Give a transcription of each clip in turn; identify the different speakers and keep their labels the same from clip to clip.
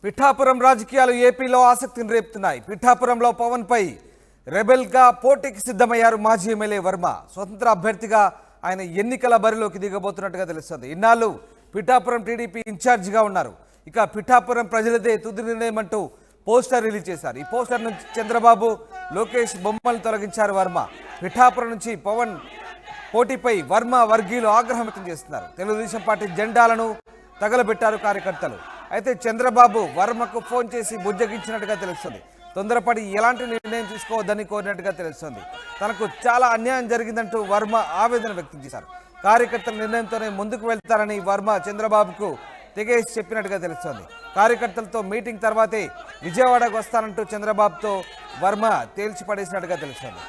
Speaker 1: పిఠాపురం రాజకీయాలు ఏపీలో ఆసక్తిని రేపుతున్నాయి. పిఠాపురంలో పవన్ పై రెబెల్గా పోటీకి సిద్ధమయ్యారు మాజీ ఎమ్మెల్యే వర్మ. స్వతంత్ర అభ్యర్థిగా ఆయన ఎన్నికల బరిలోకి దిగబోతున్నట్టుగా తెలుస్తుంది. ఇన్నాళ్ళు పిఠాపురం టీడీపీ ఇన్ఛార్జిగా ఉన్నారు. ఇక పిఠాపురం ప్రజలదే తుది నిర్ణయం అంటూ పోస్టర్ రిలీజ్ చేశారు. ఈ పోస్టర్ నుంచి చంద్రబాబు, లోకేష్ బొమ్మలు తొలగించారు వర్మ. పిఠాపురం నుంచి పవన్ పోటీపై వర్మ వర్గీయులు ఆగ్రహం వ్యక్తం చేస్తున్నారు. తెలుగుదేశం పార్టీ జెండాలను తగలబెట్టారు కార్యకర్తలు. అయితే చంద్రబాబు వర్మకు ఫోన్ చేసి బుజ్జగించినట్టుగా తెలుస్తుంది. తొందరపడి ఎలాంటి నిర్ణయం తీసుకోవద్దని కోరినట్టుగా తెలుస్తుంది. తనకు చాలా అన్యాయం జరిగిందంటూ వర్మ ఆవేదన వ్యక్తం చేశారు. కార్యకర్తల నిర్ణయంతోనే ముందుకు వెళ్తారని వర్మ చంద్రబాబుకు తెగేసి చెప్పినట్టుగా తెలుస్తోంది. కార్యకర్తలతో మీటింగ్ తర్వాతే విజయవాడకు వస్తానంటూ చంద్రబాబుతో వర్మ తేల్చి పడేసినట్టుగా తెలుస్తోంది.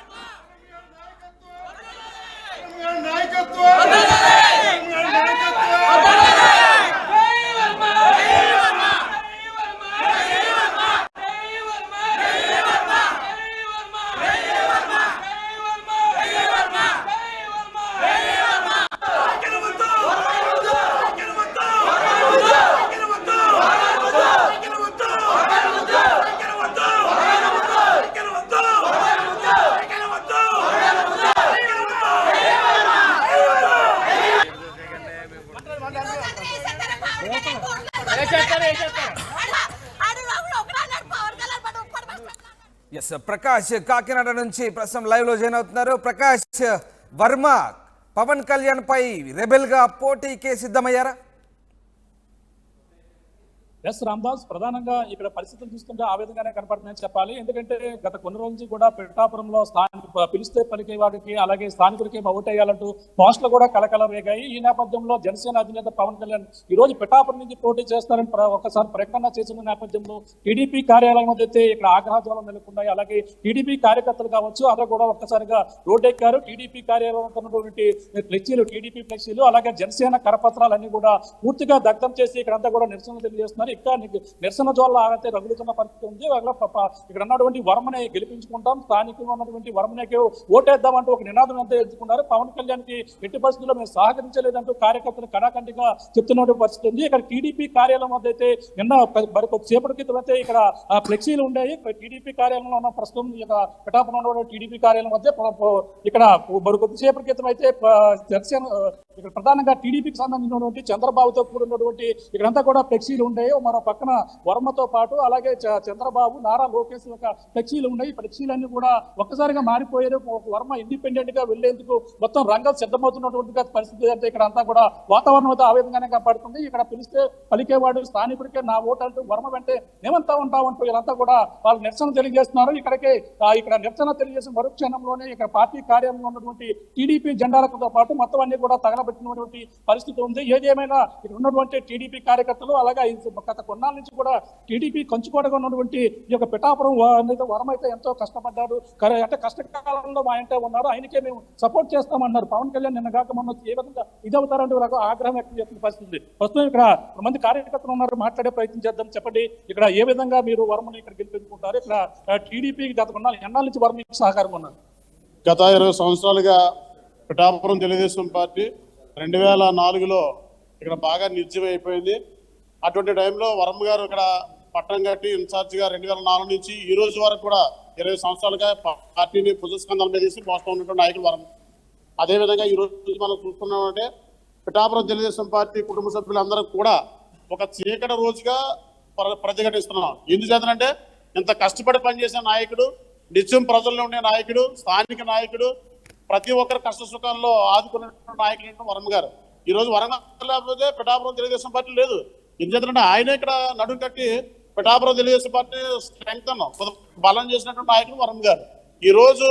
Speaker 1: ప్రకాష్ కాకినాడ నుంచి ప్రస్తుతం లైవ్ లో జాయిన్ అవుతున్నారు. ప్రకాష్, వర్మ పవన్ కళ్యాణ్ పై రెబెల్ గా పోటీకి సిద్ధమయ్యారా?
Speaker 2: ఎస్ రామ్దాస్, ప్రధానంగా ఇక్కడ పరిస్థితులు చూస్తుంటే ఆ విధంగానే కనపడుతుందని చెప్పాలి. ఎందుకంటే గత కొన్ని రోజుల నుంచి కూడా పిఠాపురంలో పిలిస్తే పలికే వాడికి అలాగే స్థానికుడికి ఓటేయాలంటూ పోస్టులు కూడా కలకల రేగాయి. ఈ నేపథ్యంలో జనసేన అధినేత పవన్ కళ్యాణ్ ఈ రోజు పిఠాపురం నుంచి పోటీ చేస్తారని ఒకసారి ప్రకటన చేసిన నేపథ్యంలో టీడీపీ కార్యాలయం వద్ద అయితే ఇక్కడ ఆగ్రహజ్వాలం నెలకొన్నాయి. అలాగే టీడీపీ కార్యకర్తలు కావచ్చు అందరూ కూడా ఒక్కసారిగా రోడ్డెక్కారు. టీడీపీ కార్యాలయం ఉన్నటువంటి ఫ్లెక్సీలు, టీడీపీ ఫ్లెక్సీలు అలాగే జనసేన కరపత్రాలన్నీ కూడా పూర్తిగా దగ్ధం చేసి ఇక్కడంతా కూడా నిరసన తెలియజేస్తున్నారు. ఇంకా నిరసన జ్వాల ఆగితే రగులుతున్న పరిస్థితి ఉంది. ఇక్కడ ఉన్నటువంటి వర్మనే గెలిపించుకుంటాం, స్థానికంగా ఉన్నటువంటి వర్మనేకి ఓటేద్దాం అంటూ ఒక నినాదం ఎంత ఎంచుకున్నారు. పవన్ కళ్యాణ్ కి ఎట్టి పరిస్థితుల్లో మేము సహకరించలేదంటూ కార్యకర్తలు కడాకంటిగా చెప్తున్న పరిస్థితి ఉంది. ఇక్కడ టీడీపీ కార్యాలయం వద్ద అయితే నిన్న కొద్దిసేపటి క్రితం అయితే ఇక్కడ ఫ్లెక్సీలు ఉండేవి. టీడీపీ కార్యాలయంలో ఉన్న ప్రస్తుతం పిఠాపురంలో టీడీపీ కార్యాలయం వద్ద ఇక్కడ కొద్దిసేపటి క్రితం అయితే జనసేన ఇక్కడ ప్రధానంగా టీడీపీకి సంబంధించినటువంటి చంద్రబాబుతో కూడినటువంటి ఇక్కడంతా కూడా ఫ్లెక్సీలు ఉండేవి. మరో పక్కన వర్మతో పాటు అలాగే చంద్రబాబు, నారా లోకేష్ యొక్క ఫ్లెక్సీలు ఉన్నాయి. ఫ్లెక్సీలన్నీ కూడా ఒక్కసారిగా మారిపోయారు. వర్మ ఇండిపెండెంట్ గా వెళ్లేందుకు మొత్తం రంగం సిద్ధమవుతున్నటువంటి పరిస్థితి అంటే ఇక్కడ అంతా కూడా వాతావరణం అయితే ఆ విధంగానే కాపాడుతుంది. ఇక్కడ పిలిస్తే పలికేవాడు స్థానికుడికే నా ఓటు అంటూ వర్మ వెంటే మేమంతా ఉంటామంటూ వీళ్ళంతా కూడా వాళ్ళు నిరసన తెలియజేస్తున్నారు. ఇక్కడ నిరసన తెలియజేసిన మరుక్షణంలోనే ఇక్కడ పార్టీ కార్యాలయంలో ఉన్నటువంటి టీడీపీ జెండాలతో పాటు మొత్తం అన్ని కూడా తగలబెట్టినటువంటి పరిస్థితి ఉంది. ఏదేమైనా ఇక్కడ ఉన్నటువంటి టీడీపీ కార్యకర్తలు అలాగే గత కొన్నాళ్ళ నుంచి కూడా టీడీపీ కంచుకోటగా ఉన్నటువంటి ఈ యొక్క పిఠాపురం వర్మ అయితే ఎంతో కష్టపడ్డాడు. అంటే కష్టకాలంలో మా ఇంటే ఉన్నారు, ఆయనకే మేము సపోర్ట్ చేస్తామన్నారు. పవన్ కళ్యాణ్ నిన్న కాక మొన్న ఏ విధంగా ఇదవుతారంటే ఆగ్రహం వ్యక్తం చేస్తున్న పరిస్థితి. ప్రస్తుతం ఇక్కడ మంది కార్యకర్తలు ఉన్నారు, మాట్లాడే ప్రయత్నం చేద్దాం. చెప్పండి, ఇక్కడ ఏ విధంగా మీరు వర్మని ఇక్కడ గెలిపించుకుంటారు? ఇక్కడ టీడీపీ గత కొన్నాళ్ళు ఎన్నాళ్ళ నుంచి వర్మ సహకారంగా ఉన్నారు?
Speaker 3: గత 20 సంవత్సరాలుగా పిఠాపురం తెలుగుదేశం పార్టీ 2004లో ఇక్కడ బాగా నిర్జీవైపోయింది. అటువంటి టైంలో వర్మ గారు ఇక్కడ పట్టం కట్టి ఇన్ఛార్జిగా 2004 నుంచి ఈ రోజు వరకు కూడా 20 సంవత్సరాలుగా పార్టీని భుజస్కంధాల మీద తీసి మోస్తూ ఉన్నటువంటి నాయకులు వర్మ. అదేవిధంగా ఈ రోజు మనం చూస్తున్నామంటే పిఠాపురం తెలుగుదేశం పార్టీ కుటుంబ సభ్యులందరూ కూడా ఒక చీకటి రోజుగా ప్రతిఘటిస్తున్నాం. ఎందుచేతనంటే ఇంత కష్టపడి పనిచేసే నాయకుడు, నిత్యం ప్రజల్లో ఉండే నాయకుడు, స్థానిక నాయకుడు, ప్రతి ఒక్కరి కష్ట సుఖాల్లో ఆదుకునే నాయకులు అంటే వర్మ గారు. ఈ రోజు వర్మ లేకపోతే పిఠాపురం తెలుగుదేశం పార్టీ లేదు. ఎందుకంటే ఆయన ఇక్కడ నడుం కట్టి పిఠాపురం తెలుగుదేశం పార్టీ స్ట్రెంగ్త్ బలం చేసినటువంటి నాయకులు వర్మ గారు. ఈ రోజు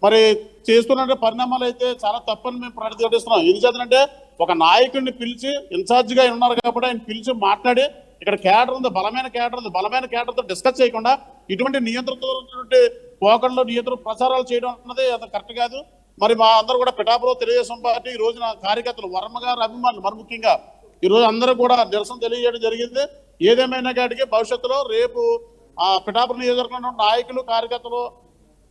Speaker 3: మరి చేస్తున్న పరిణామాలు అయితే చాలా తప్పని మేము ప్రతిఘటిస్తున్నాం. ఎందుచేతనంటే ఒక నాయకుడిని పిలిచి ఇన్ఛార్జిగా ఉన్నారు కాబట్టి ఆయన పిలిచి మాట్లాడి ఇక్కడ కేడర్ ఉంది, బలమైన కేడర్తో డిస్కస్ చేయకుండా ఇటువంటి నియంత్రణతో పోకడలో నియంత్రణ ప్రచారాలు చేయడం అన్నది అది కరెక్ట్ కాదు. మరి మా అందరూ కూడా పిఠాపురం తెలుగుదేశం పార్టీ ఈ రోజున కార్యకర్తలు వర్మ గారు అభిమానులు మరి ముఖ్యంగా ఈ రోజు అందరూ కూడా నిరసన తెలియజేయడం జరిగింది. ఏదేమైనా కాడికి భవిష్యత్తులో రేపు పిఠాపురం నియోజకవర్గంలో నాయకులు, కార్యకర్తలు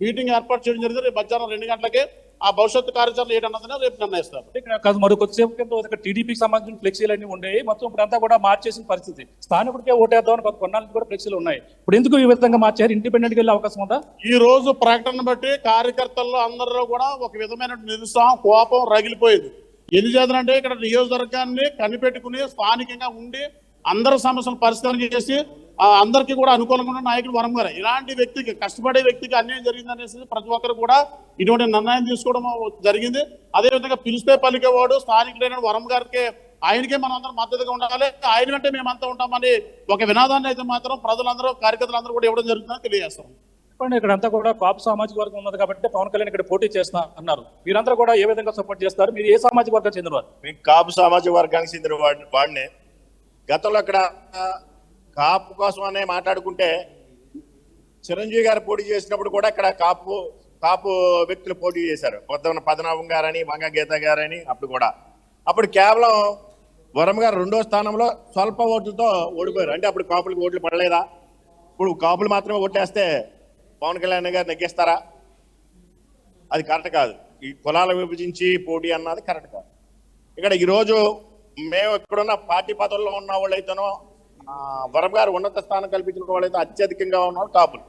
Speaker 3: మీటింగ్ ఏర్పాటు చేయడం జరిగింది. రేపు మధ్యాహ్నం 2 గంటలకి ఆ భవిష్యత్తు కార్యాచరణ ఏంటన్నదని రేపు నిర్ణయిస్తారు.
Speaker 2: ఇక్కడ కాదు, మరి కొద్దిసేపు కింద టీడీపీకి సంబంధించిన ఫ్లెక్సీలు అన్ని ఉండేవి, మొత్తం ఇప్పుడు అంతా కూడా మార్చేసిన పరిస్థితి. స్థానికుడికే ఓటేద్దామని కొన్నాళ్ళకి కూడా ఫ్లెక్సీలు ఉన్నాయి. ఇప్పుడు ఎందుకు ఈ విధంగా మార్చారు? ఇండిపెండెంట్ గా వెళ్ళే అవకాశం ఉందా?
Speaker 3: ఈ రోజు ప్రకటన బట్టి కార్యకర్తల్లో అందరిలో కూడా ఒక విధమైన నిరుత్సాహం, కోపం రగిలిపోయింది. ఎన్ని చేతనంటే ఇక్కడ నియోజకవర్గాన్ని కనిపెట్టుకుని స్థానికంగా ఉండి అందరి సమస్యలు పరిష్కారం చేసి అందరికీ కూడా అనుకూలంగా ఉన్న నాయకుడు వరం గారు. ఇలాంటి వ్యక్తికి, కష్టపడే వ్యక్తికి అన్యాయం జరిగింది అనేసి ప్రతి ఒక్కరు కూడా ఇటువంటి నిర్ణయం తీసుకోవడం జరిగింది. అదేవిధంగా పిలిస్తే పలికేవాడు స్థానికుడైన వరం గారికి, ఆయనకే మనం అందరం మద్దతుగా ఉండాలి, ఆయన వెంటే మేమంతా ఉంటామని ఒక వినాదాన్ని అయితే మాత్రం ప్రజలందరూ, కార్యకర్తలందరూ కూడా ఇవ్వడం జరుగుతుందని తెలియజేస్తాం.
Speaker 2: ఇక్కడ అంతా కూడా కాపు సామాజిక వర్గం ఉన్నది కాబట్టి పవన్ కళ్యాణ్ ఇక్కడ పోటీ చేస్తా అన్నారు. మీరందరూ కూడా ఏ విధంగా సపోర్ట్ చేస్తారు? మీరు ఏ సామాజిక వర్గం చెందినవారు?
Speaker 4: మీకు కాపు సామాజిక వర్గానికి చెందిన వాడిని. గతంలో అక్కడ కాపు కోసం అనే మాట్లాడుకుంటే చిరంజీవి గారు పోటీ చేసినప్పుడు కూడా ఇక్కడ కాపు వ్యక్తులు పోటీ చేశారు. పద్మనాభం గారని, వంగ గీత గారని. అప్పుడు కేవలం వరం గారు 2వ స్థానంలో స్వల్ప ఓట్లతో ఓడిపోయారు. అంటే అప్పుడు కాపులకు ఓట్లు పడలేదా? ఇప్పుడు కాపులు మాత్రమే ఓట్లేస్తే పవన్ కళ్యాణ్ గారు నెగ్గేస్తారా? అది కరెక్ట్ కాదు. ఈ కులాల విభజించి పోటీ అన్నది కరెక్ట్ కాదు. ఇక్కడ ఈరోజు మేము ఇక్కడున్న పార్టీ పదవుల్లో ఉన్న వాళ్ళైతేనో, వరం గారు ఉన్నత స్థానం కల్పించిన వాళ్ళైతే అత్యధికంగా ఉన్నవాళ్ళు కాపులు.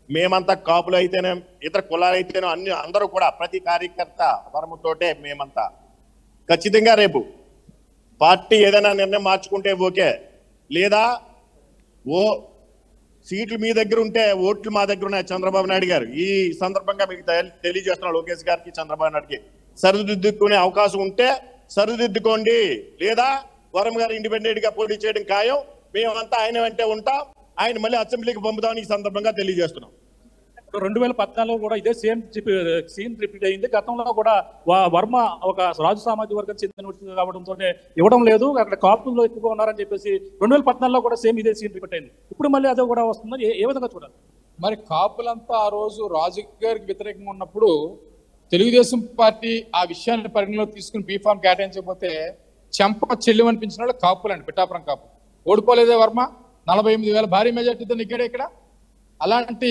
Speaker 4: మేమంతా కాపులు అయితేనే, ఇతర కులాలు అయితేనో అందరూ కూడా ప్రతి కార్యకర్త వరముతోటే మేమంతా. ఖచ్చితంగా రేపు పార్టీ ఏదైనా నిర్ణయం మార్చుకుంటే ఓకే, లేదా సీట్లు మీ దగ్గర ఉంటే ఓట్లు మా దగ్గర ఉన్నాయి. చంద్రబాబు నాయుడు గారు ఈ సందర్భంగా మీకు తెలియజేస్తున్నాడు, లోకేష్ గారికి, చంద్రబాబు నాయుడుకి సరిదిద్దుకునే అవకాశం ఉంటే సరిదిద్దుకోండి, లేదా వరం గారు ఇండిపెండెంట్ గా పోటీ చేయడం ఖాయం. మేమంతా ఆయన వెంటే ఉంటాం, ఆయన మళ్ళీ అసెంబ్లీకి పంపుతామని ఈ సందర్భంగా తెలియజేస్తున్నాం.
Speaker 2: 2014లో కూడా ఇదే సీన్ రిపీట్ అయింది. గతంలో కూడా వర్మ ఒక రాజు సామాజిక వర్గం చెందిన వ్యక్తి కావడంతో ఇవ్వడం లేదు, అక్కడ కాపుల్లో ఎక్కువగా ఉన్నారని చెప్పేసి 2014లో కూడా సేమ్ ఇదే సీన్ రిపీట్ అయింది. ఇప్పుడు మళ్ళీ అదే కూడా వస్తుందని ఏ విధంగా చూడాలి?
Speaker 5: మరి కాపులంతా ఆ రోజు రాజు గారికి వ్యతిరేకంగా ఉన్నప్పుడు తెలుగుదేశం పార్టీ ఆ విషయాన్ని పరిగణలో తీసుకుని బీఫామ్ కేటాయించకపోతే చెంప చెల్లిమనిపించిన వాళ్ళు కాపులండి. పిఠాపురం కాపు ఓడిపోలేదే వర్మ, 48,000 భారీ మెజార్టీతో నెగ్గాడే ఇక్కడ. అలాంటి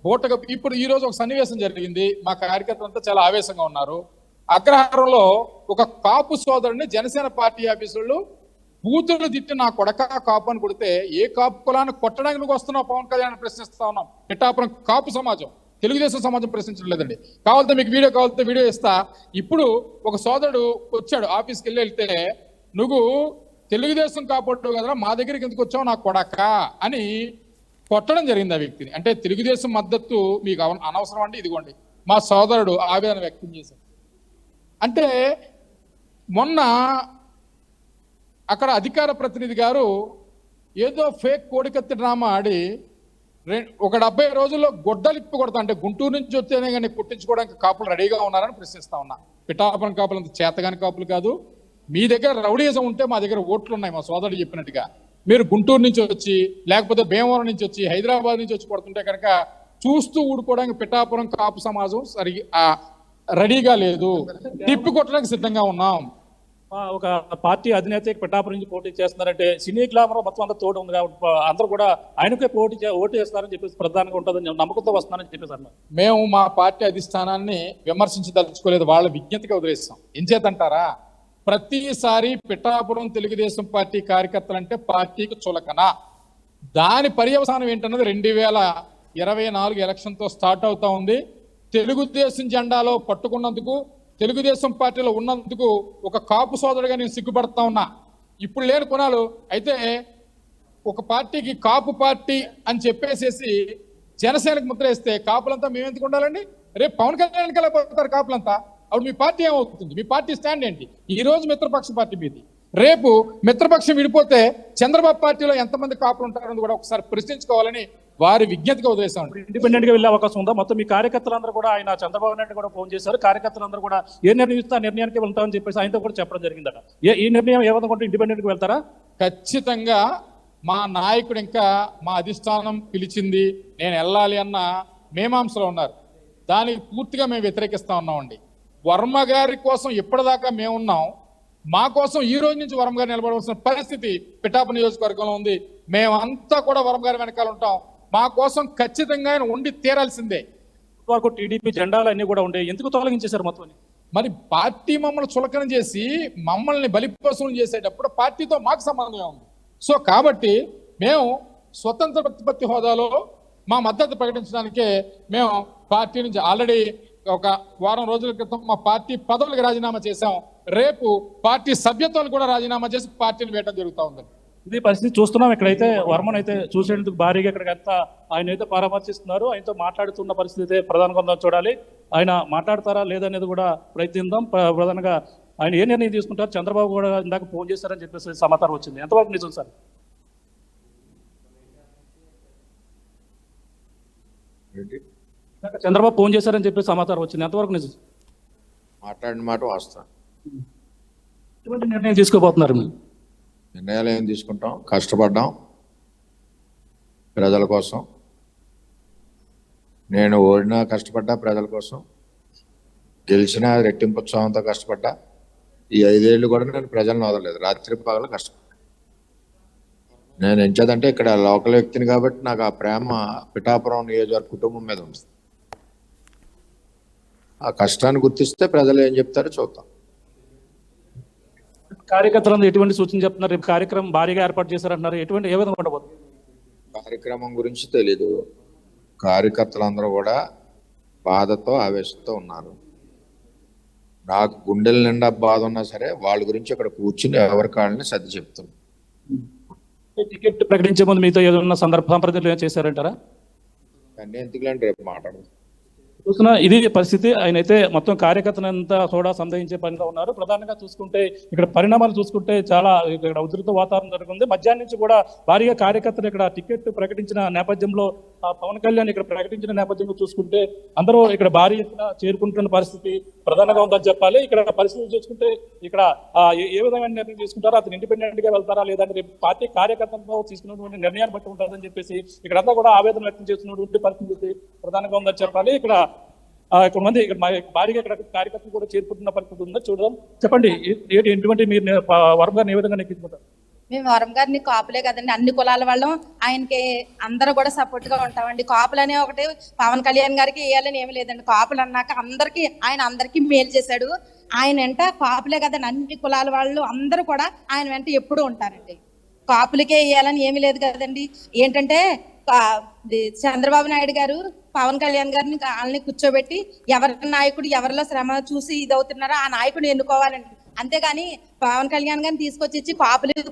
Speaker 5: ఓటగా ఇప్పుడు ఈ రోజు ఒక సన్నివేశం జరిగింది. మా కార్యకర్తలంతా చాలా ఆవేశంగా ఉన్నారు. అగ్రహారంలో ఒక కాపు సోదరుడిని జనసేన పార్టీ ఆఫీసులు బూతులు తిట్టి నా కొడక కాపు అని కొడితే, ఏ కాపు కులాన్ని కొట్టడానికి నువ్వు వస్తున్నావు పవన్ కళ్యాణ్ ప్రశ్నిస్తా ఉన్నాం. పిఠాపురం కాపు సమాజం, తెలుగుదేశం సమాజం ప్రశ్నించడం లేదండి. కావాలంటే మీకు వీడియో ఇస్తా. ఇప్పుడు ఒక సోదరుడు వచ్చాడు, ఆఫీస్కి వెళ్తే నువ్వు తెలుగుదేశం కాపాడు కదరా, మా దగ్గరికి ఎందుకు వచ్చావు నా కొడక అని కొట్టడం జరిగింది ఆ వ్యక్తిని. అంటే తెలుగుదేశం మద్దతు మీకు అనవసరం అండి, ఇదిగోండి మా సోదరుడు ఆవేదన వ్యక్తం చేశాడు. అంటే మొన్న అక్కడ అధికార ప్రతినిధి గారు ఏదో ఫేక్ కోడికత్తి డ్రామా ఆడి ఒక 70 రోజుల్లో గొడ్డలిప్పి కొడతా, అంటే గుంటూరు నుంచి వచ్చేనే కానీ కుట్టించుకోవడానికి కాపులు రెడీగా ఉన్నారని ప్రశ్నిస్తా ఉన్నా. పిఠాపురం కాపులు అంత చేతగాని కాపులు కాదు. మీ దగ్గర రౌడీజం ఉంటే మా దగ్గర ఓట్లు ఉన్నాయి. మా సోదరుడు చెప్పినట్టుగా మీరు గుంటూరు నుంచి వచ్చి, లేకపోతే భీమవరం నుంచి వచ్చి, హైదరాబాద్ నుంచి వచ్చి కొడుతుంటే కనుక చూస్తూ ఊడుకోవడానికి పిఠాపురం కాపు సమాజం రెడీగా లేదు. తిప్పి కొట్టడానికి సిద్ధంగా ఉన్నాం.
Speaker 2: ఒక పార్టీ అధినేత పిఠాపురం నుంచి పోటీ చేస్తున్నారంటే సినీ గ్లామర్ మొత్తం అంతా తోడు ఉంది కాబట్టి అందరూ కూడా ఆయనకే ఓటు చేస్తారని చెప్పేసి ప్రధానంగా ఉంటుందని నమ్మకంతో వస్తున్నారని చెప్పేసి అన్నారు.
Speaker 5: మేము మా పార్టీ అధిష్టానాన్ని విమర్శించదలుచుకోలేదు, వాళ్ళ విజ్ఞతగా వదిలేస్తాం. ఏం చేతంటారా, ప్రతిసారి పిఠాపురం తెలుగుదేశం పార్టీ కార్యకర్తలంటే పార్టీకి చులకన. దాని పర్యవసానం ఏంటన్నది 2024 ఎలక్షన్తో స్టార్ట్ అవుతా ఉంది. తెలుగుదేశం జెండాలో పట్టుకున్నందుకు, తెలుగుదేశం పార్టీలో ఉన్నందుకు ఒక కాపు సోదరుడిగా నేను సిగ్గుపడతా ఉన్నా. ఇప్పుడు లేని కొనాలు అయితే ఒక పార్టీకి కాపు పార్టీ అని చెప్పేసేసి జనసేనకు ముద్ర వేస్తే కాపులంతా మేము ఎందుకు ఉండాలండి? రేపు పవన్ కళ్యాణ్కి వెళ్ళిపోతారు కాపులంతా. అప్పుడు మీ పార్టీ ఏమవుతుంది? మీ పార్టీ స్టాండ్ ఏంటి? ఈ రోజు మిత్రపక్ష పార్టీ మీది, రేపు మిత్రపక్షం విడిపోతే చంద్రబాబు పార్టీలో ఎంతమంది కాపులు ఉంటారని కూడా ఒకసారి ప్రశ్నించుకోవాలని వారి విజ్ఞతగా వదిలేసాం.
Speaker 2: ఇండిపెండెంట్ గా వెళ్ళే అవకాశం ఉందా? మొత్తం మీ కార్యకర్తలందరూ కూడా ఆయన చంద్రబాబు నాయుడు కూడా ఫోన్ చేశారు. కార్యకర్తలందరూ కూడా ఏ నిర్ణయం ఇస్తే ఆ నిర్ణయానికి వెళ్తామని చెప్పేసి ఆయనతో కూడా చెప్పడం జరిగిందట. ఈ నిర్ణయం ఏ విధంగా ఇండిపెండెంట్ గా వెళ్తారా?
Speaker 5: ఖచ్చితంగా మా నాయకుడు ఇంకా మా అధిష్టానం పిలిచింది, నేను వెళ్ళాలి అన్న మేమాంసలో ఉన్నారు. దానికి పూర్తిగా మేము వ్యతిరేకిస్తా ఉన్నామండి. వర్మ గారి కోసం ఇప్పటిదాకా మేమున్నాం, మా కోసం ఈ రోజు నుంచి వర్మ గారు నిలబడవలసిన పరిస్థితి పిఠాపురం నియోజకవర్గంలో ఉంది. మేమంతా కూడా వర్మ గారి వెనకాల ఉంటాం. మా కోసం ఖచ్చితంగా ఆయన ఉండి తీరాల్సిందే.
Speaker 2: వరకు టీడీపీ జెండాలు అన్ని కూడా ఉండే, ఎందుకు తొలగించేశారు మొత్తం?
Speaker 5: మరి పార్టీ మమ్మల్ని చులకన చేసి మమ్మల్ని బలిపశువులు చేసేటప్పుడు పార్టీతో మాకు సంబంధమే ఉంది. సో కాబట్టి మేము స్వతంత్ర ప్రతిపత్తి హోదాలో మా మద్దతు ప్రకటించడానికే మేము పార్టీ నుంచి ఆల్రెడీ ఒక వారం రోజుల క్రితం మా పార్టీ పదవులకు రాజీనామా చేశాం. రేపు పార్టీ సభ్యత్వాలు కూడా రాజీనామా చేసి పార్టీని వేయడం జరుగుతూ ఉంది.
Speaker 2: ఇది పరిస్థితి చూస్తున్నాం. ఇక్కడైతే వర్మను అయితే చూసేందుకు భారీగా ఇక్కడికి అంతా ఆయన అయితే పరామర్శిస్తున్నారు. ఆయనతో మాట్లాడుతున్న పరిస్థితి అయితే ప్రధానంగా ఉందని చూడాలి. ఆయన మాట్లాడతారా లేదనేది కూడా ప్రయత్నిద్దాం. ప్రధానంగా ఆయన ఏ నిర్ణయం తీసుకుంటారు? చంద్రబాబు కూడా ఇందాక ఫోన్ చేశారని చెప్పేసి సమాచారం వచ్చింది. ఎంతవరకు నిజం సార్? చంద్రబాబు ఫోన్ చేశారని చెప్పేసి సమాచారం వచ్చింది. ఎంతవరకు నిజం?
Speaker 6: మాట్లాడిన మాట వాస్తవం.
Speaker 2: ఎటువంటి నిర్ణయం తీసుకోబోతున్నారు మీరు?
Speaker 6: నిర్ణయాలు ఏం తీసుకుంటాం? కష్టపడ్డాం ప్రజల కోసం. నేను ఓడినా కష్టపడ్డా ప్రజల కోసం, గెలిచినా రెట్టింపు ఉత్సాహంతో కష్టపడ్డా. ఈ 5 ఏళ్ళు కూడా నేను ప్రజలను వదలలేదు, రాత్రి పగలు కష్టపడ్డా. నేను ఎంచేదంటే ఇక్కడ లోకల్ వ్యక్తిని కాబట్టి నాకు ఆ ప్రేమ పిఠాపురం నియోజకవర్గ కుటుంబం మీద ఉంది. ఆ కష్టాన్ని గుర్తిస్తే ప్రజలు ఏం చెప్తారో చూద్దాం.
Speaker 2: కార్యకర్తలందరూ ఎటువంటి సూచన చెప్తున్నారు? రేపు కార్యక్రమం భారీగా ఏర్పాటు చేశారంటున్నారు. ఏ విధంగా ఉండబోతుంది?
Speaker 6: కార్యక్రమం గురించి తెలీదు. కార్యకర్తలందరూ కూడా బాధతో ఆవేశంతో ఉన్నారు. నాకు గుండెల నిండా బాధ ఉన్నా సరే వాళ్ళ గురించి ఇక్కడ కూర్చుని ఎవరి కాళ్ళని సర్ది చెప్తున్నాను.
Speaker 2: టికెట్ ప్రకటించే ముందు మీతో ఏదైనా సంప్రదింపులు చేశారంటారా?
Speaker 6: అన్నీ ఎందుకులేండి, రేపు మాట్లాడదాం.
Speaker 2: చూస్తున్నా ఇది పరిస్థితి. ఆయన అయితే మొత్తం కార్యకర్తలంతా కూడా సందేహించే పనిలో ఉన్నారు. ప్రధానంగా చూసుకుంటే ఇక్కడ పరిణామాలు చూసుకుంటే చాలా ఇక్కడ ఉధృత వాతావరణం జరుగుతుంది. మధ్యాహ్నం నుంచి కూడా భారీగా కార్యకర్తలు ఇక్కడ టికెట్ ప్రకటించిన నేపథ్యంలో పవన్ కళ్యాణ్ ఇక్కడ ప్రకటించిన నేపథ్యంలో చూసుకుంటే అందరూ ఇక్కడ భారీ ఎత్తున చేరుకుంటున్న పరిస్థితి ప్రధానంగా ఉందని చెప్పాలి. ఇక్కడ పరిస్థితులు చూసుకుంటే ఇక్కడ ఏ విధంగా నిర్ణయం తీసుకుంటారో, అతను ఇండిపెండెంట్ గా వెళ్తారా లేదంటే రేపు పార్టీ కార్యకర్తలతో తీసుకున్నటువంటి నిర్ణయాన్ని బట్టి ఉంటుందని చెప్పేసి ఇక్కడంతా కూడా ఆవేదన వ్యక్తం చేస్తున్నటువంటి పరిస్థితి ప్రధానంగా ఉందని చెప్పాలి. ఇక్కడ కొంతమంది ఇక్కడ భారీగా ఇక్కడ కార్యకర్తలు కూడా చేరుకుంటున్న పరిస్థితి ఉందని చూడడం. చెప్పండి, ఎటువంటి మీరు వర్మ గారిని ఏ విధంగా నెక్కించుకుంటారు?
Speaker 7: మేము వరం గారిని కాపులే కదండి, అన్ని కులాల వాళ్ళం ఆయనకి అందరూ కూడా సపోర్ట్ గా ఉంటామండి. కాపులు అనే ఒకటి పవన్ కళ్యాణ్ గారికి వేయాలని ఏమి లేదండి. కాపులు అన్నాక ఆయన అందరికీ మేలు చేశాడు. ఆయన వెంట కాపులే కదండి, అన్ని కులాల వాళ్ళు అందరూ కూడా ఆయన వెంట ఎప్పుడూ ఉంటారండి. కాపులకే వేయాలని ఏమి లేదు కదండి. ఏంటంటే చంద్రబాబు నాయుడు గారు పవన్ కళ్యాణ్ గారిని వాళ్ళని కూర్చోబెట్టి ఎవరి నాయకుడు ఎవరిలో శ్రమ చూసి ఇదవుతున్నారో ఆ నాయకుడిని ఎన్నుకోవాలండి. అంతేగాని పవన్ కళ్యాణ్ గారిని తీసుకొచ్చి ఇచ్చి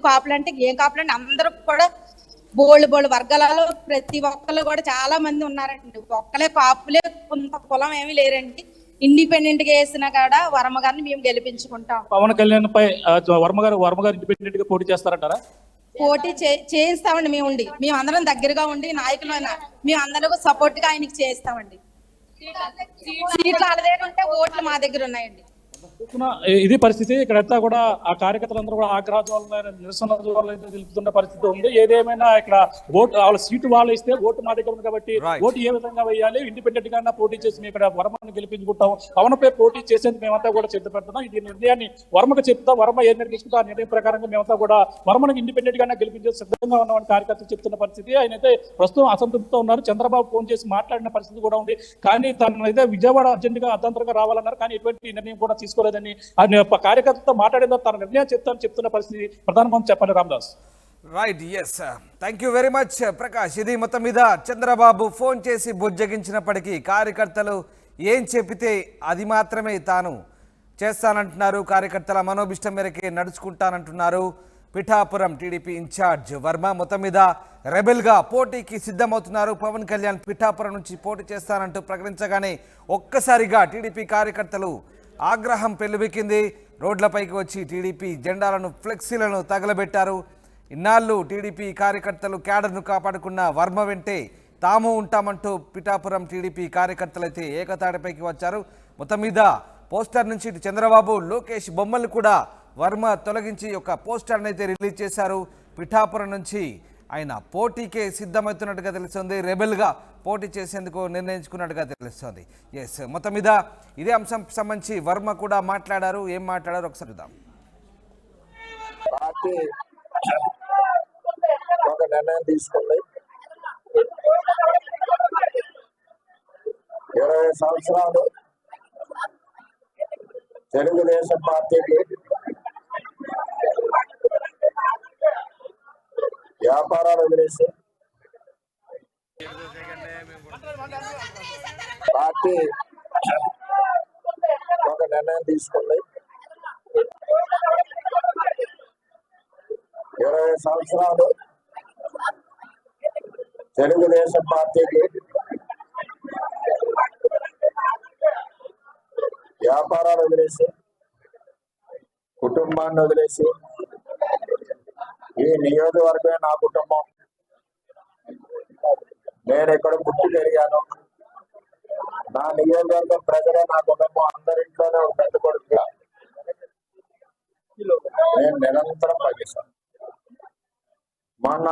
Speaker 7: కాపులు అంటే ఏం కాపులు అంటే అందరూ కూడా బోళ్ళు వర్గాలలో ప్రతి ఒక్కళ్ళు కూడా చాలా మంది ఉన్నారండి. ఒక్కలే కాపులే కొంత కులం ఏమీ లేరండి. ఇండిపెండెంట్ గా వేసినా కూడా వర్మ గారిని మేము గెలిపించుకుంటాం.
Speaker 2: పవన్ కళ్యాణ్ పై వర్మ గారు ఇండిపెండెంట్ గా పోటీ చేస్తారంటారా?
Speaker 7: పోటీ చేయిస్తామండి. మేము అందరం దగ్గరగా ఉండి నాయకులు మేము అందరూ సపోర్ట్ గా ఆయనకి చేయిస్తామండి. సీట్లు వాళ్ళ దగ్గర ఉంటే ఓట్లు మా దగ్గర ఉన్నాయండి.
Speaker 2: ఇది పరిస్థితి. ఇక్కడంతా కూడా ఆ కార్యకర్తలందరూ కూడా ఆగ్రహ జ్వాలైన నిరసన జ్వాలైతే తెలుపుతున్న పరిస్థితి ఉంది. ఏదేమైనా ఇక్కడ ఓటు వాళ్ళ సీటు వాళ్ళు ఇస్తే ఓటు మా దగ్గర ఉంది కాబట్టి ఓటు ఏ విధంగా వేయాలి, ఇండిపెండెంట్ గా పోటీ చేసి మేము ఇక్కడ వర్మను గెలిపించుకుంటాం, పవన్పై పోటీ చేసేందుకు మేమంతా కూడా సిద్ధ పెడుతున్నాం. ఇది నిర్ణయాన్ని వర్మకు చెప్తాం. వర్మ ఏ నిర్ణయం తీసుకుంటా ఆ నిర్ణయం ప్రకారంగా మేమంతా కూడా వర్మను ఇండిపెండెంట్ గా గెలిపించే సిద్ధంగా ఉన్నామని కార్యకర్తలు చెప్తున్న పరిస్థితి. ఆయన అయితే ప్రస్తుతం అసంతృప్తితో ఉన్నారు. చంద్రబాబు ఫోన్ చేసి మాట్లాడిన పరిస్థితి కూడా ఉంది. కానీ తను అయితే విజయవాడ అర్జెంట్ గా అర్ధంతరంగా రావాలన్నారు. కానీ ఎటువంటి నిర్ణయం కూడా తీసుకోలేదని కార్యకర్తతో మాట్లాడిన తన నిర్ణయం చెప్తున్న పరిస్థితి ప్రధానంగా చెప్పాలి. Ramadas.
Speaker 1: Right, yes, thank you very much Prakash. ఇది మొత్తం మీద చంద్రబాబు ఫోన్ చేసి బుజ్జగించినప్పటికీ కార్యకర్తలు ఏం చెప్పితే అది మాత్రమే తాను చేస్తానంటున్నారు. కార్యకర్తల మనోభిష్టం మేరకే నడుచుకుంటానంటున్నారు. పిఠాపురం టీడీపీ ఇన్ఛార్జ్ వర్మ మొత్తం మీద రెబెల్గా పోటీకి సిద్ధమవుతున్నారు. పవన్ కళ్యాణ్ పిఠాపురం నుంచి పోటీ చేస్తానంటూ ప్రకటించగానే ఒక్కసారిగా టీడీపీ కార్యకర్తలు ఆగ్రహం పెల్లుబికింది. రోడ్లపైకి వచ్చి టీడీపీ జెండాలను, ఫ్లెక్సీలను తగలబెట్టారు. ఇన్నాళ్ళు టీడీపీ కార్యకర్తలు క్యాడర్ను కాపాడుకున్న వర్మ వెంటే తాము ఉంటామంటూ పిఠాపురం టీడీపీ కార్యకర్తలు అయితే ఏకతాటిపైకి వచ్చారు. మొత్తం మీద పోస్టర్ నుంచి చంద్రబాబు, లోకేష్ బొమ్మలు కూడా వర్మ తొలగించి ఒక పోస్టర్ని అయితే రిలీజ్ చేశారు. పిఠాపురం నుంచి ఆయన పోటీకే సిద్ధమవుతున్నట్టుగా తెలుస్తుంది. రెబెల్గా పోటీ చేసేందుకు నిర్ణయించుకున్నట్టుగా తెలుస్తుంది. ఎస్, మొత్తం మీద ఇదే అంశం సంబంధించి వర్మ కూడా మాట్లాడారు. ఏం మాట్లాడారు ఒకసారి చూద్దాం.
Speaker 6: పార్టీ ఒక నిర్ణయం తీసుకుంది. 20 సంవత్సరాలు తెలుగుదేశం పార్టీకి వ్యాపారాలు వదిలేసి పార్టీ ఒక నిర్ణయం తీసుకుంది. 20 సంవత్సరాలు తెలుగుదేశం పార్టీకి వ్యాపారాలు వదిలేసి కుటుంబాన్ని వదిలేసి ఈ నియోజకవర్గమే నా కుటుంబం, నేను ఎక్కడ పుట్టి పెరిగాను, నా నియోజకవర్గం ప్రజలే నా కుటుంబం, అందరింట్లోనే ఒక పెద్ద కొడుకుగా నేను నిరంతరం పనిచేశాను. మొన్న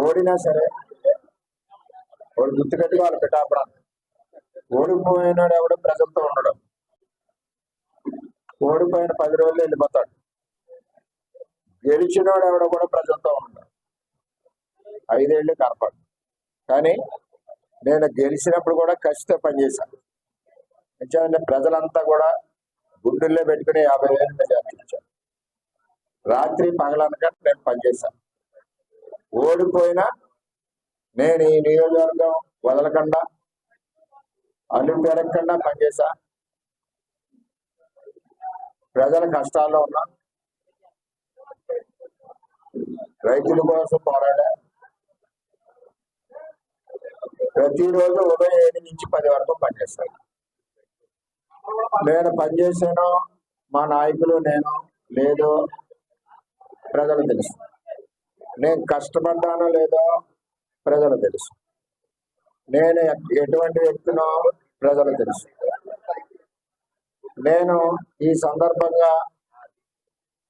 Speaker 6: ఓడినా సరే వాడు గుర్తుపెట్టుగా వాళ్ళు పిఠాపురాన్ని ఓడిపోయినాడు ఎవడు ప్రజలతో ఉండడం, ఓడిపోయిన 10 రోజులు వెళ్ళిపోతాడు, గెలిచినోడు ఎవడో కూడా ప్రజలతో ఉండడు, 5 ఏళ్ళు కనపడు. కానీ నేను గెలిచినప్పుడు కూడా కసితో పనిచేశాను. ఎందుకంటే ప్రజలంతా కూడా గుండెల్లో పెట్టుకుని 50,000 మెజార్టీ ఇచ్చాను. రాత్రి పగలనక నేను పనిచేశాను. ఓడిపోయినా నేను ఈ నియోజకవర్గం వదలకుండా అల్లు పెరగకుండా పనిచేశా. ప్రజల కష్టాల్లో ఉన్నా, రైతుల కోసం పోరాడా. ప్రతిరోజు ఉదయం 7 నుంచి 10 వరకు పనిచేస్తాను. నేను పనిచేసాను, మా నాయకులు నేను లేదో ప్రజలు తెలుసు, నేను కష్టపడ్డానో లేదో ప్రజలు తెలుసు, నేను ఎటువంటి వ్యక్తినో ప్రజలు తెలుసు. నేను ఈ సందర్భంగా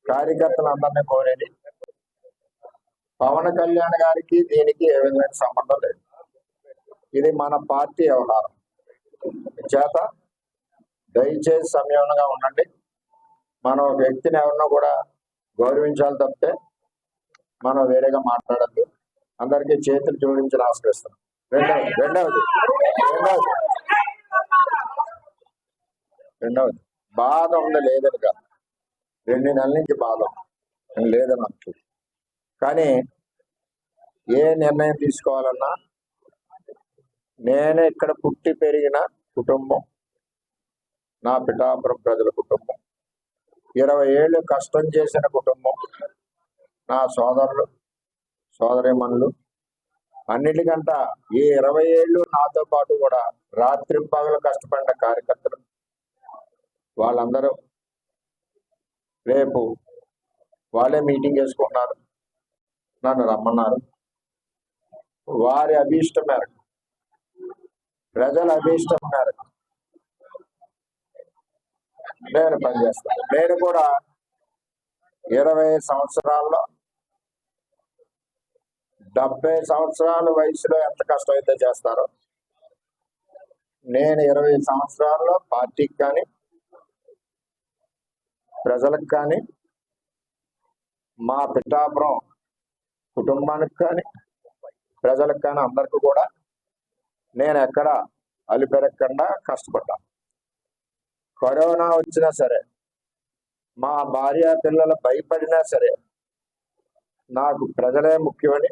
Speaker 6: కార్యకర్తలందరినీ కోరేది, పవన్ కళ్యాణ్ గారికి దీనికి ఏ విధమైన సంబంధం లేదు. ఇది మన పార్టీ వ్యవహారం చేత దయచేసి సంయమనంగా ఉండండి. మనం వ్యక్తిని ఎవరినో కూడా గౌరవించాలి తప్పితే మనం వేరేగా మాట్లాడద్దు. అందరికీ చేతులు జోడించి ఆశ్రయిస్తున్నాం. రెండవది బాధ ఉంది, లేదని కాదు, 2 నెలల నుంచి బాధ లేదని అంటుంది. కానీ ఏ నిర్ణయం తీసుకోవాలన్నా నేను ఇక్కడ పుట్టి పెరిగిన కుటుంబం, నా పిఠాపురం ప్రజల కుటుంబం, 20 ఏళ్ళు కష్టం చేసిన కుటుంబం, నా సోదరులు సోదరీమణులు, అన్నిటికంట ఈ 20 ఏళ్ళు నాతో పాటు కూడా రాత్రింపగలు కష్టపడిన కార్యకర్తలు, వాళ్ళందరూ రేపు వాళ్ళే మీటింగ్ వేసుకున్నారు, నన్ను రమ్మన్నారు. వారి అభీష్టం మేరకు, ప్రజల అభీష్టం మేరకు నేను పనిచేస్తాను. నేను కూడా 20 సంవత్సరాల్లో 70 సంవత్సరాల వయసులో ఎంత కష్టం అయితే చేస్తారో, నేను 20 సంవత్సరాల్లో పార్టీకి కానీ ప్రజలకు కానీ మా పిఠాపురం కుటుంబానికి కానీ ప్రజలకు కానీ అందరికీ కూడా నేను ఎక్కడ అలిపెరగకుండా కష్టపడ్డాను. కరోనా వచ్చినా సరే, మా భార్య పిల్లలు భయపడినా సరే, నాకు ప్రజలే ముఖ్యమని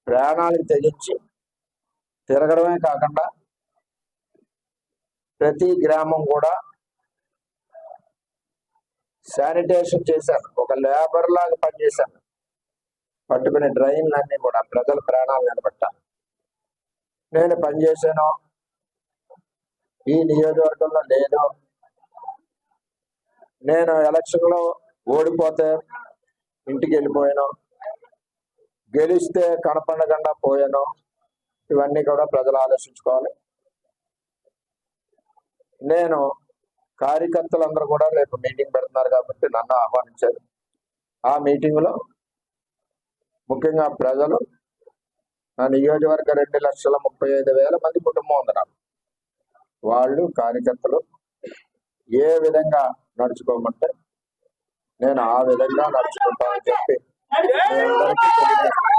Speaker 6: ప్రాణాలకు తెగించి తిరగడమే కాకుండా ప్రతి గ్రామం కూడా శానిటేషన్ చేశాను. ఒక లేబర్ లాగా పనిచేశాను. పట్టుకునే డ్రైన్లన్నీ కూడా ప్రజల ప్రాణాలు నిలబెట్టాను. నేను పనిచేశాను. ఈ నియోజకవర్గంలో లేదు, నేను ఎలక్షన్లో ఓడిపోతే ఇంటికి వెళ్ళిపోయాను, గెలిస్తే కనపడకుండా పోయాను. ఇవన్నీ కూడా ప్రజలు ఆలోచించుకోవాలి. నేను కార్యకర్తలందరూ కూడా రేపు మీటింగ్ పెడుతున్నారు కాబట్టి నన్ను ఆహ్వానించారు. ఆ మీటింగ్లో ముఖ్యంగా ప్రజలు, నా నియోజకవర్గ 2,35,000 మంది కుటుంబం ఉంది నాకు. వాళ్ళు కార్యకర్తలు ఏ విధంగా నడుచుకోమంటే నేను ఆ విధంగా నడుచుకుంటానని చెప్పి మీ అందరికీ తెలియజేస్తాను.